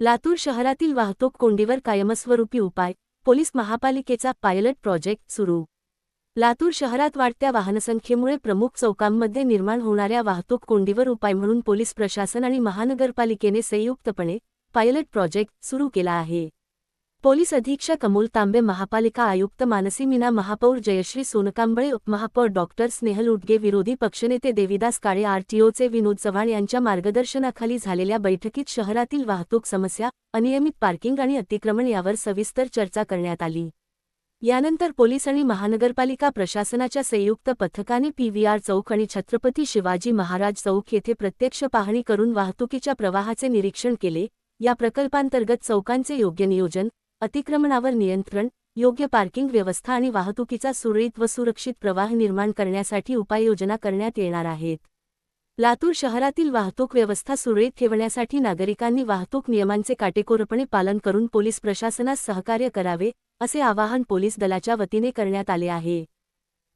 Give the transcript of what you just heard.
लातूर शहरातील वाहतूक कोंडीवर कायमस्वरूपी उपाय, पोलीस महापालिकेचा पायलट प्रोजेक्ट सुरू। लातूर शहरात वाढत्या वाहनसंख्येमुळे प्रमुख चौकांमध्ये निर्माण होणाऱ्या वाहतूक कोंडीवर उपाय म्हणून पोलीस प्रशासन आणि महानगरपालिकेने संयुक्तपणे पायलट प्रोजेक्ट सुरू केला आहे। पोलीस अधीक्षक अमोल तांबे, महापालिका आयुक्त मानसी मीना, महापौर जयश्री सोनकांबळे, उपमहापौर डॉक्टर स्नेहल उटगे, विरोधी पक्षनेते देविदास काळे, आरटीओचे विनोद चव्हाण यांच्या मार्गदर्शनाखाली झालेल्या बैठकीत शहरातील वाहतूक समस्या, अनियमित पार्किंग आणि अतिक्रमण यावर सविस्तर चर्चा करण्यात आली। यानंतर पोलीस आणि महानगरपालिका प्रशासनाच्या संयुक्त पथकाने पीव्हीआर चौक आणि छत्रपती शिवाजी महाराज चौक येथे प्रत्यक्ष पाहणी करून वाहतुकीच्या प्रवाहाचे निरीक्षण केले। या प्रकल्पांतर्गत चौकांचे योग्य नियोजन, अतिक्रमणावर नियंत्रण, योग्य पार्किंग व्यवस्था आणि वाहतुकीचा सुरळीत व सुरक्षित प्रवाह निर्माण करण्यासाठी उपाययोजना करण्यात येणार आहेत। लातूर शहरातील वाहतूक व्यवस्था सुरळीत ठेवण्यासाठी नागरिकांनी वाहतूक नियमांचे काटेकोरपणे पालन करून पोलीस प्रशासनास सहकार्य करावे, असे आवाहन पोलीस दलाच्या वतीने करण्यात आले आहे।